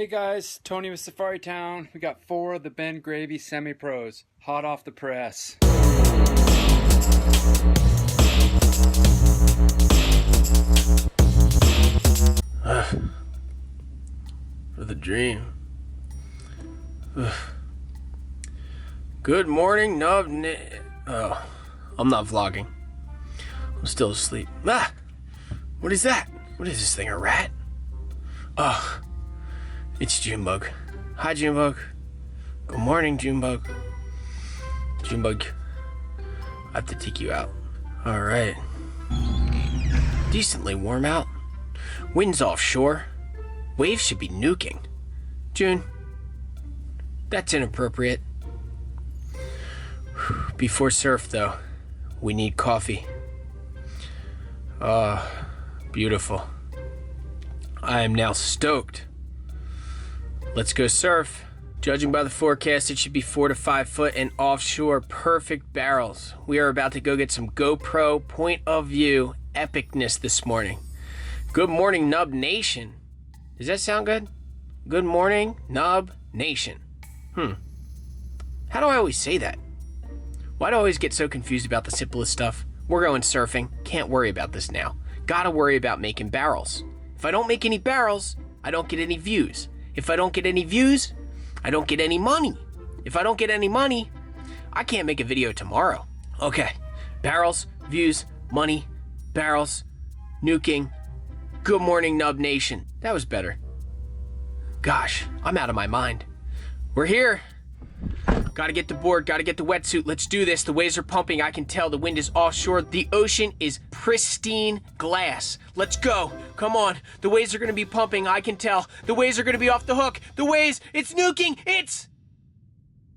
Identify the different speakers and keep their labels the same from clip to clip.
Speaker 1: Hey guys, Tony with Safari Town. We got 4 of the Ben Gravy semi-pros, hot off the press.
Speaker 2: For the dream. Good morning, NUB Oh, I'm not vlogging. I'm still asleep. Ah! What is that? What is this thing, a rat? Oh, it's Junebug. Hi, Junebug. Good morning, Junebug. Junebug, I have to take you out. All right. Decently warm out. Wind's offshore. Waves should be nuking. June, that's inappropriate. Before surf, though, we need coffee. Beautiful. I am now stoked. Let's go surf. Judging by the forecast, it should be 4 to 5 foot and offshore perfect barrels. We are about to go get some GoPro point of view epicness this morning. Good morning, NUB Nation. Does that sound good? Good morning, NUB Nation. How do I always say that? Why do I always get so confused about the simplest stuff? We're going surfing. Can't worry about this now. Gotta worry about making barrels. If I don't make any barrels, I don't get any views. If I don't get any views, I don't get any money. If I don't get any money, I can't make a video tomorrow. Okay, barrels, views, money, barrels, nuking. Good morning, NUB Nation. That was better. Gosh, I'm out of my mind. We're here. Gotta get the board, gotta get the wetsuit. Let's do this. The waves are pumping. I can tell the wind is offshore. The ocean is pristine glass. Let's go. Come on. The waves are gonna be pumping. I can tell. The waves are gonna be off the hook. The waves, it's nuking. It's,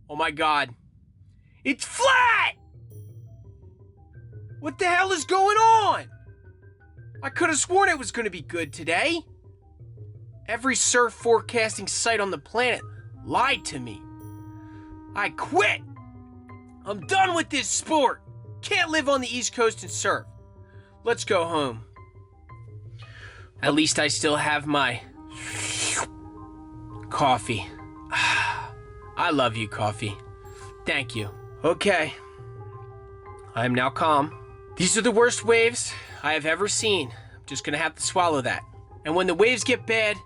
Speaker 2: oh my God. It's flat. What the hell is going on? I could have sworn it was gonna be good today. Every surf forecasting site on the planet lied to me. I quit. I'm done with this sport. Can't live on the East Coast and surf. Let's go home. At least I still have my coffee. I love you, coffee. Thank you. Okay. I am now calm. These are the worst waves I have ever seen. I'm just gonna have to swallow that. And when the waves get bad,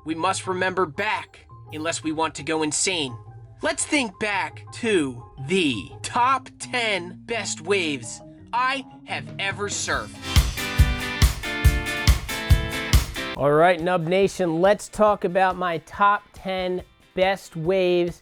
Speaker 2: we must remember back, unless we want to go insane. Let's think back to the top 10 best waves I have ever surfed. All right, NUB Nation, let's talk about my top 10 best waves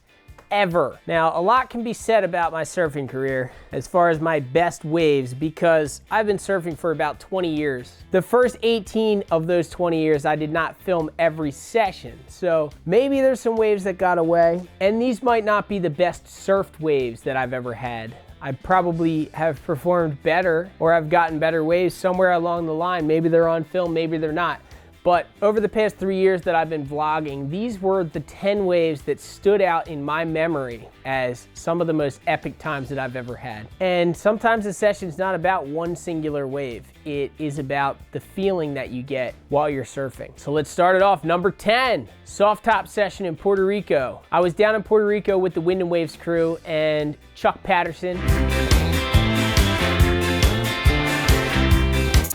Speaker 2: ever. Now, a lot can be said about my surfing career as far as my best waves because I've been surfing for about 20 years. The first 18 of those 20 years, I did not film every session. So maybe there's some waves that got away, and these might not be the best surfed waves that I've ever had. I probably have performed better or I've gotten better waves somewhere along the line. Maybe they're on film, maybe they're not. But over the past 3 years that I've been vlogging, these were the 10 waves that stood out in my memory as some of the most epic times that I've ever had. And sometimes the session's not about one singular wave. It is about the feeling that you get while you're surfing. So let's start it off. Number 10, soft top session in Puerto Rico. I was down in Puerto Rico with the Wind and Waves crew and Chuck Patterson.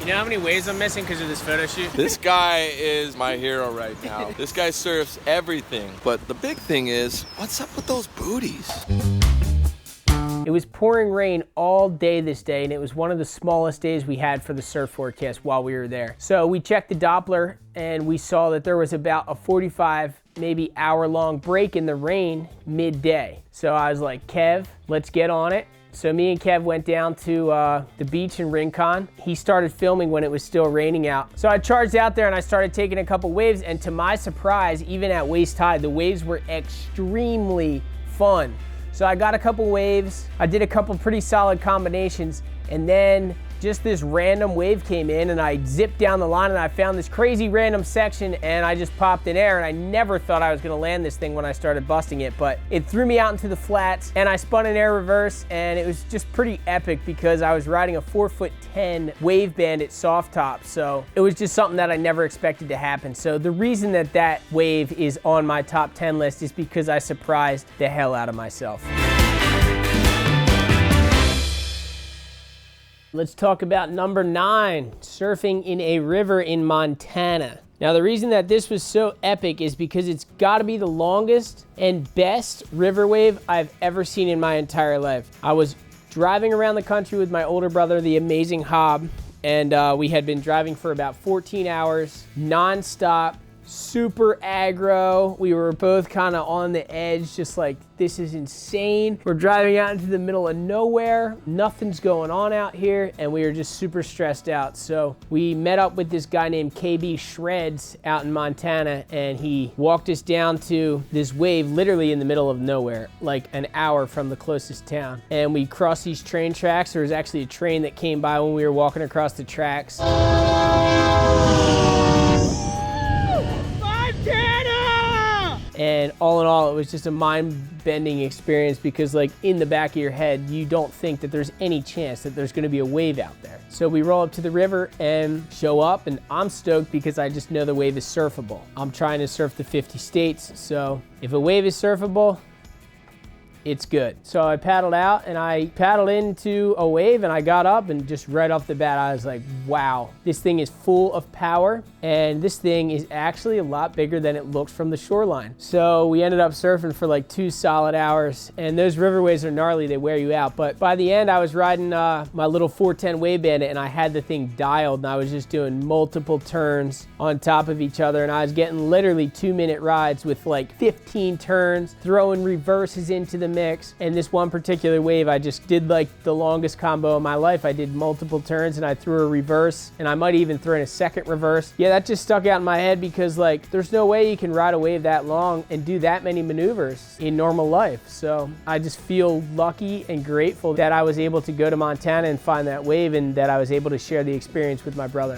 Speaker 2: You know how many waves I'm missing because of this photo shoot?
Speaker 3: This guy is my hero right now. This guy surfs everything. But the big thing is, what's up with those booties?
Speaker 2: It was pouring rain all day this day, and it was one of the smallest days we had for the surf forecast while we were there. So we checked the Doppler, and we saw that there was about a 45, maybe hour-long break in the rain midday. So I was like, Kev, let's get on it. So me and Kev went down to the beach in Rincon. He started filming when it was still raining out. So I charged out there and I started taking a couple waves, and to my surprise, even at waist high, the waves were extremely fun. So I got a couple waves, I did a couple pretty solid combinations, and then just this random wave came in and I zipped down the line and I found this crazy random section and I just popped in air, and I never thought I was gonna land this thing when I started busting it, but it threw me out into the flats and I spun an air reverse, and it was just pretty epic because I was riding a 4'10" Wave Bandit soft top. So it was just something that I never expected to happen. So the reason that that wave is on my top 10 list is because I surprised the hell out of myself. Let's talk about number 9, surfing in a river in Montana. Now, the reason that this was so epic is because it's got to be the longest and best river wave I've ever seen in my entire life. I was driving around the country with my older brother, the amazing Hob, and we had been driving for about 14 hours, non-stop, super aggro. We were both kind of on the edge, just like, this is insane. We're driving out into the middle of nowhere. Nothing's going on out here, and we were just super stressed out. So we met up with this guy named KB Shreds out in Montana, and he walked us down to this wave literally in the middle of nowhere, like an hour from the closest town. And we crossed these train tracks. There was actually a train that came by when we were walking across the tracks. And all in all, it was just a mind-bending experience because, like, in the back of your head, you don't think that there's any chance that there's gonna be a wave out there. So we roll up to the river and show up, and I'm stoked because I just know the wave is surfable. I'm trying to surf the 50 states, so if a wave is surfable, it's good. So I paddled out and I paddled into a wave and I got up, and just right off the bat I was like, wow, this thing is full of power, and this thing is actually a lot bigger than it looks from the shoreline. So we ended up surfing for like 2 solid hours, and those river waves are gnarly, they wear you out. But by the end I was riding my little 410 Wave Bandit, and I had the thing dialed, and I was just doing multiple turns on top of each other, and I was getting literally 2-minute rides with like 15 turns, throwing reverses into the mix. And this one particular wave, I just did like the longest combo of my life. I did multiple turns and I threw a reverse, and I might even throw in a second reverse. Yeah, that just stuck out in my head because, like, there's no way you can ride a wave that long and do that many maneuvers in normal life. So I just feel lucky and grateful that I was able to go to Montana and find that wave, and that I was able to share the experience with my brother.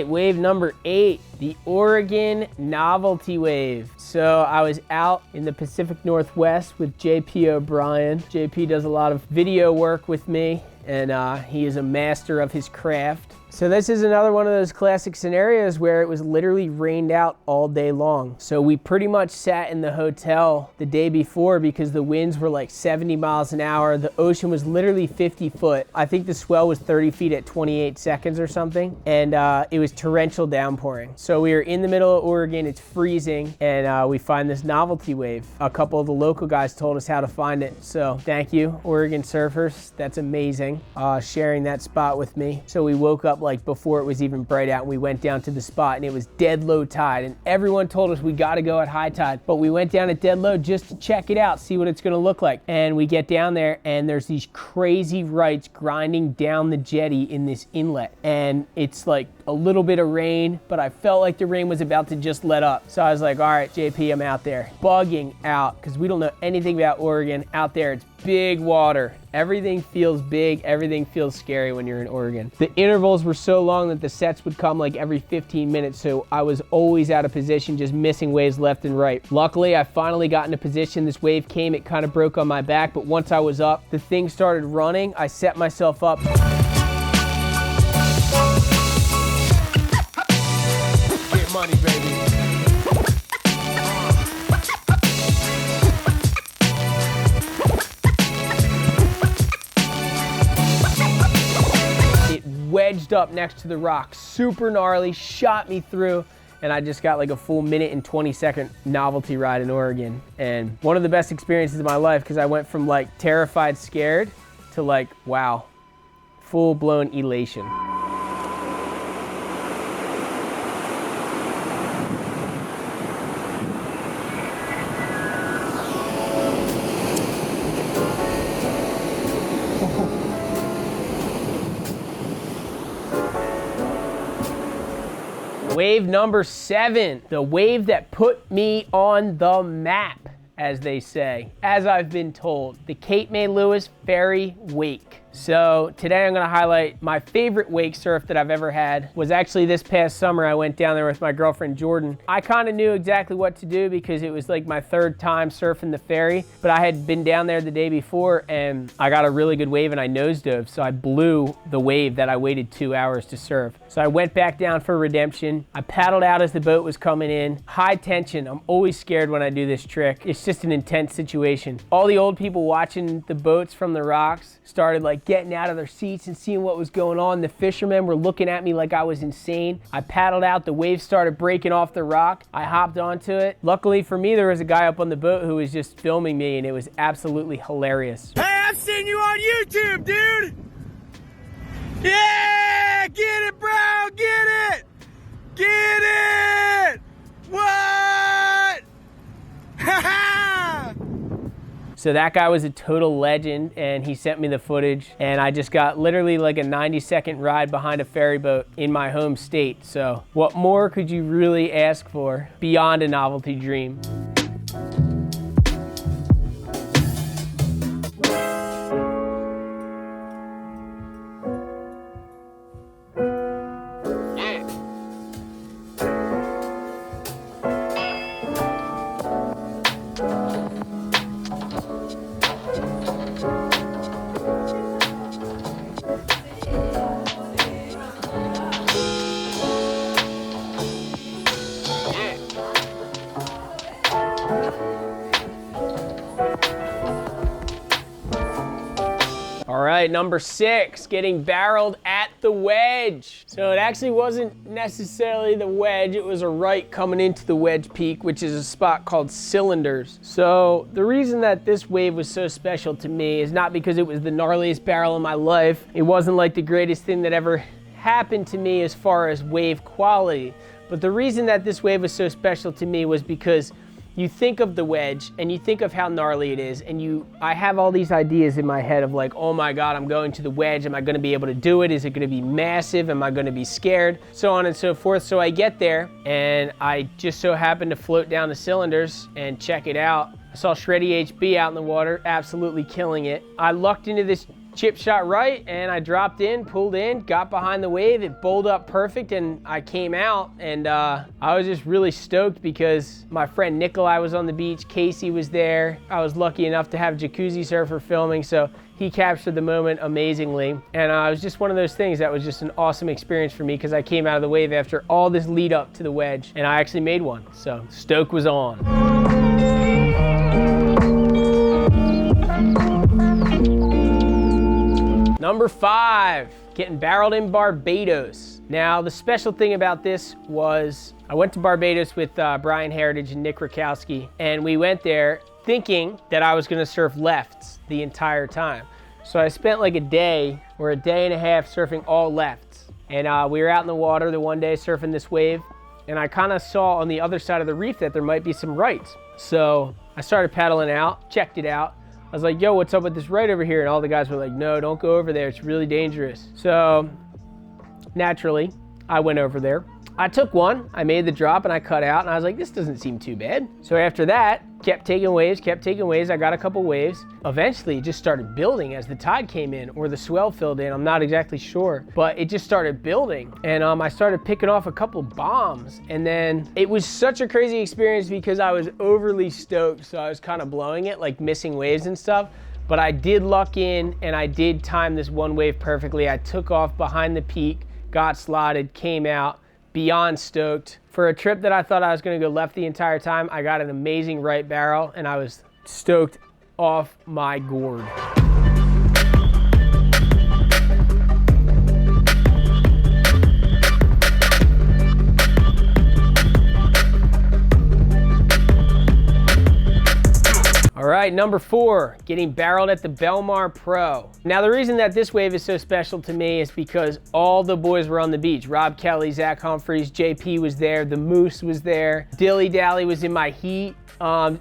Speaker 2: Wave number 8, the Oregon Novelty Wave. So I was out in the Pacific Northwest with JP O'Brien. JP does a lot of video work with me, and he is a master of his craft. So this is another one of those classic scenarios where it was literally rained out all day long. So we pretty much sat in the hotel the day before because the winds were like 70 miles an hour. The ocean was literally 50 foot. I think the swell was 30 feet at 28 seconds or something. And it was torrential downpouring. So we were in the middle of Oregon, it's freezing, and we find this novelty wave. A couple of the local guys told us how to find it. So thank you, Oregon surfers. That's amazing, sharing that spot with me. So we woke up like before it was even bright out, and we went down to the spot, and it was dead low tide, and everyone told us we got to go at high tide, but we went down at dead low just to check it out, see what it's going to look like. And we get down there, and there's these crazy rights grinding down the jetty in this inlet, and it's like a little bit of rain, but I felt like the rain was about to just let up. So I was like, all right, JP, I'm out there bugging out because we don't know anything about Oregon. Out there, it's big water. Everything feels big, everything feels scary when you're in Oregon. The intervals were so long that the sets would come like every 15 minutes, so I was always out of position, just missing waves left and right. Luckily, I finally got into position. This wave came, it kind of broke on my back, but once I was up, the thing started running. I set myself up. post up next to the rock. Super gnarly, shot me through, and I just got like a full minute and 20-second novelty ride in Oregon. And one of the best experiences of my life, because I went from like terrified, scared to like, wow, full-blown elation. Wave number 7, the wave that put me on the map, as they say, as I've been told, the Cape May Lewis Ferry Wake. So today I'm gonna highlight my favorite wake surf that I've ever had. Was actually this past summer. I went down there with my girlfriend Jordan. I kind of knew exactly what to do because it was like my 3rd time surfing the ferry, but I had been down there the day before and I got a really good wave and I nose dove. So I blew the wave that I waited 2 hours to surf. So I went back down for redemption. I paddled out as the boat was coming in. High tension. I'm always scared when I do this trick. It's just an intense situation. All the old people watching the boats from the rocks started like getting out of their seats and seeing what was going on. The fishermen were looking at me like I was insane. I paddled out, the waves started breaking off the rock. I hopped onto it. Luckily for me, there was a guy up on the boat who was just filming me and it was absolutely hilarious.
Speaker 4: Hey, I've seen you on YouTube, dude! Yeah! Get it, bro! Get it! Get it! What? Ha ha!
Speaker 2: So that guy was a total legend and he sent me the footage and I just got literally like a 90-second ride behind a ferry boat in my home state. So what more could you really ask for beyond a novelty dream? All right, number 6, getting barreled at the wedge. So it actually wasn't necessarily the wedge, it was a right coming into the Wedge Peak, which is a spot called Cylinders. So the reason that this wave was so special to me is not because it was the gnarliest barrel in my life. It wasn't like the greatest thing that ever happened to me as far as wave quality. But the reason that this wave was so special to me was because you think of the wedge and you think of how gnarly it is and I have all these ideas in my head of like, oh my God, I'm going to the wedge. Am I gonna be able to do it? Is it gonna be massive? Am I gonna be scared? So on and so forth. So I get there and I just so happen to float down the Cylinders and check it out. I saw Shreddy HB out in the water, absolutely killing it. I lucked into this chip shot right and I dropped in, pulled in, got behind the wave, it bowled up perfect and I came out and I was just really stoked because my friend Nikolai was on the beach, Casey was there. I was lucky enough to have Jacuzzi Surfer filming, so he captured the moment amazingly. And it was just one of those things that was just an awesome experience for me because I came out of the wave after all this lead up to the wedge and I actually made one. So stoke was on. Number 5, getting barreled in Barbados. Now, the special thing about this was I went to Barbados with Brian Heritage and Nick Rakowski, and we went there thinking that I was gonna surf lefts the entire time. So I spent like a day or a day and a half surfing all lefts. And we were out in the water the one day surfing this wave, and I kind of saw on the other side of the reef that there might be some rights. So I started paddling out, checked it out. I was like, yo, what's up with this right over here? And all the guys were like, no, don't go over there. It's really dangerous. So naturally, I went over there. I took one, I made the drop and I cut out and I was like, this doesn't seem too bad. So after that, kept taking waves. I got a couple waves. Eventually it just started building as the tide came in or the swell filled in. I'm not exactly sure, but it just started building. And I started picking off a couple bombs. And then it was such a crazy experience because I was overly stoked. So I was kind of blowing it, like missing waves and stuff. But I did luck in and I did time this one wave perfectly. I took off behind the peak, got slotted, came out. Beyond stoked. For a trip that I thought I was gonna go left the entire time, I got an amazing right barrel and I was stoked off my gourd. All right, number 4, getting barreled at the Belmar Pro. Now, the reason that this wave is so special to me is because all the boys were on the beach. Rob Kelly, Zach Humphreys, JP was there, the Moose was there, Dilly Dally was in my heat.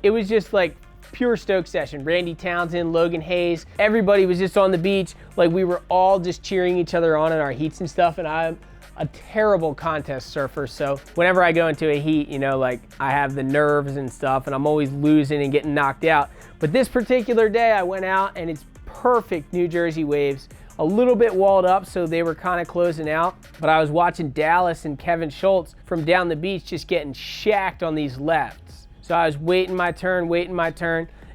Speaker 2: It was just like pure stoke session. Randy Townsend, Logan Hayes, everybody was just on the beach. Like, we were all just cheering each other on in our heats and stuff, and I'm a terrible contest surfer, so whenever I go into a heat, you know, like, I have the nerves and stuff, and I'm always losing and getting knocked out. But this particular day, I went out, and it's perfect New Jersey waves. A little bit walled up, so they were kind of closing out, but I was watching Dallas and Kevin Schultz from down the beach just getting shacked on these lefts. So I was waiting my turn,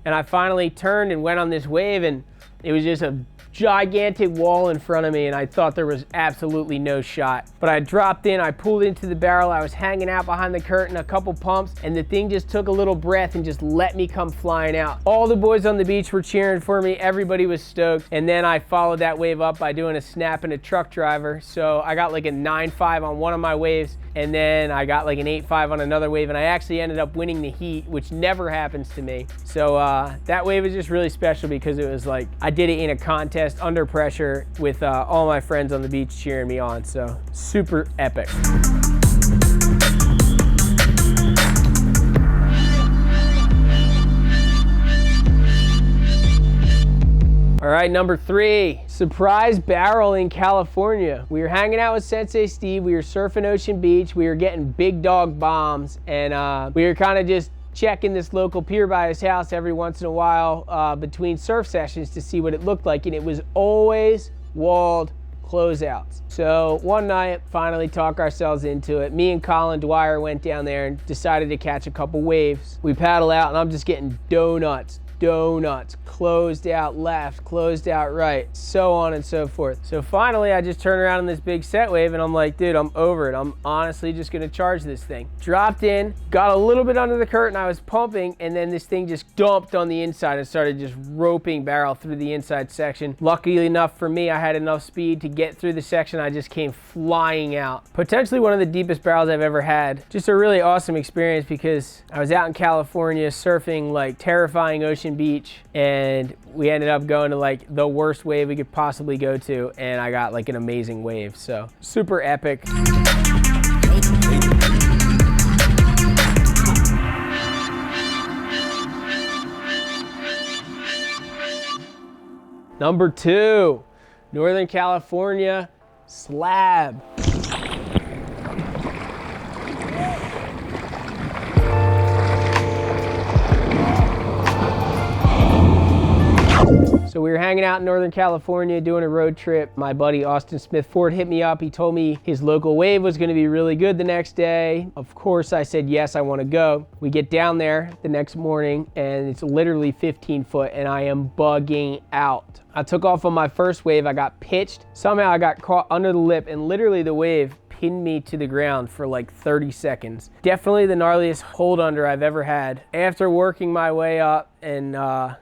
Speaker 2: and I finally turned and went on this wave, and it was just a gigantic wall in front of me, and I thought there was absolutely no shot. But I dropped in, I pulled into the barrel, I was hanging out behind the curtain, a couple pumps, and the thing just took a little breath and just let me come flying out. All the boys on the beach were cheering for me, everybody was stoked, and then I followed that wave up by doing a snap and a truck driver. So I got like a 9.5 on one of my waves, and then I got like an 8.5 on another wave, and I actually ended up winning the heat, which never happens to me. So that wave was just really special because it was like, I did it in a contest under pressure with all my friends on the beach cheering me on. So super epic. All right, number 3, surprise barrel in California. We were hanging out with Sensei Steve, we were surfing Ocean Beach, we were getting big dog bombs, and we were kind of just checking this local pier by his house every once in a while between surf sessions to see what it looked like, and it was always walled closeouts. So one night, finally talk ourselves into it. Me and Colin Dwyer went down there and decided to catch a couple waves. We paddle out, and I'm just getting donuts, closed out left, closed out right, so on and so forth. So finally I just turn around in this big set wave and I'm like, dude, I'm over it. I'm honestly just gonna charge this thing. Dropped in, got a little bit under the curtain, I was pumping, and then this thing just dumped on the inside and started just roping barrel through the inside section. Luckily enough for me, I had enough speed to get through the section. I just came flying out. Potentially one of the deepest barrels I've ever had. Just a really awesome experience because I was out in California surfing like terrifying Ocean Beach, and we ended up going to like the worst wave we could possibly go to, and I got like an amazing wave. So super epic. Number 2, Northern California slab. So we were hanging out in Northern California doing a road trip. My buddy Austin Smith Ford hit me up. He told me his local wave was going to be really good the next day. Of course, I said, yes, I want to go. We get down there the next morning, and it's literally 15 foot, and I am bugging out. I took off on my first wave. I got pitched. Somehow I got caught under the lip, and literally the wave pinned me to the ground for like 30 seconds. Definitely the gnarliest hold under I've ever had. After working my way up and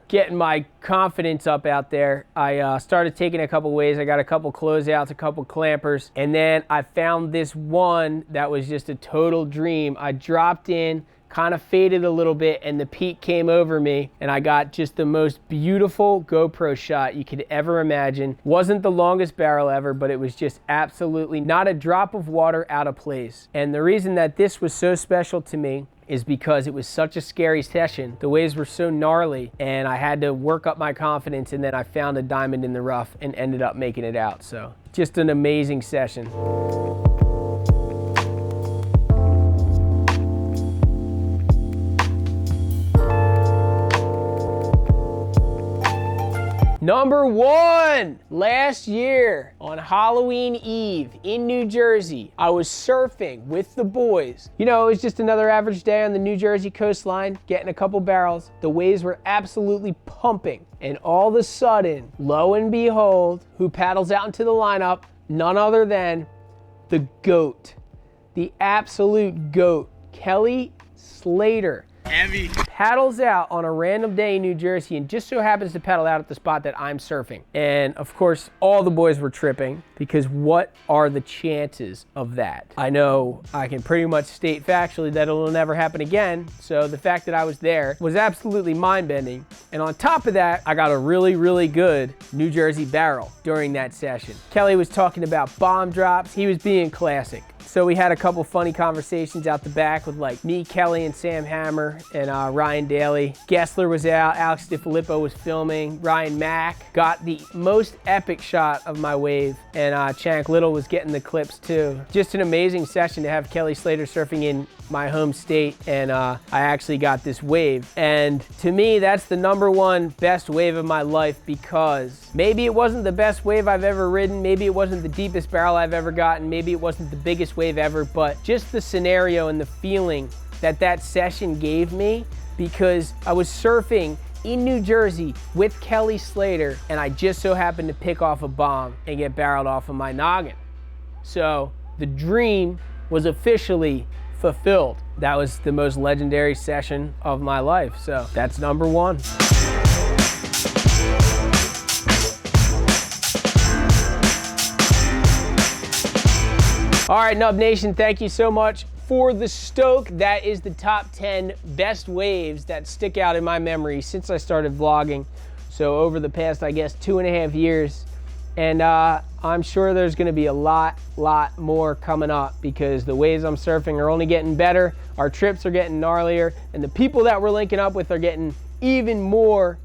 Speaker 2: getting my confidence up out there, I started taking a couple waves. I got a couple closeouts, a couple clampers, and then I found this one that was just a total dream. I dropped in, kind of faded a little bit, and the peak came over me, and I got just the most beautiful GoPro shot you could ever imagine. Wasn't the longest barrel ever, but it was just absolutely not a drop of water out of place. And the reason that this was so special to me is because it was such a scary session. The waves were so gnarly, and I had to work up my confidence, and then I found a diamond in the rough and ended up making it out. So just an amazing session. Number 1, last year on Halloween Eve in New Jersey, I was surfing with the boys. You know, it was just another average day on the New Jersey coastline, getting a couple barrels. The waves were absolutely pumping. And all of a sudden, lo and behold, who paddles out into the lineup? None other than the GOAT, the absolute GOAT, Kelly Slater.
Speaker 4: Heavy.
Speaker 2: Paddles out on a random day in New Jersey and just so happens to paddle out at the spot that I'm surfing. And of course, all the boys were tripping because what are the chances of that? I know I can pretty much state factually that it'll never happen again. So the fact that I was there was absolutely mind-bending. And on top of that, I got a really, really good New Jersey barrel during that session. Kelly was talking about bomb drops. He was being classic. So we had a couple funny conversations out the back with like me, Kelly, and Sam Hammer, and Ryan Daly. Gessler was out, Alex DiFilippo was filming, Ryan Mack got the most epic shot of my wave, and Chank Little was getting the clips too. Just an amazing session to have Kelly Slater surfing in my home state, and I actually got this wave. And to me, that's the #1 best wave of my life, because maybe it wasn't the best wave I've ever ridden, maybe it wasn't the deepest barrel I've ever gotten, maybe it wasn't the biggest wave ever, but just the scenario and the feeling that that session gave me, because I was surfing in New Jersey with Kelly Slater, and I just so happened to pick off a bomb and get barreled off of my noggin. So the dream was officially fulfilled. That was the most legendary session of my life. So that's #1. All right, Nub Nation, thank you so much for the Stoke. That is the top 10 best waves that stick out in my memory since I started vlogging. So over the past, I guess, 2.5 years. And I'm sure there's gonna be a lot more coming up, because the waves I'm surfing are only getting better, our trips are getting gnarlier, and the people that we're linking up with are getting even more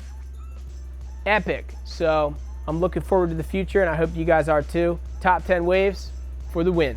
Speaker 2: epic. So I'm looking forward to the future, and I hope you guys are too. Top 10 waves for the win.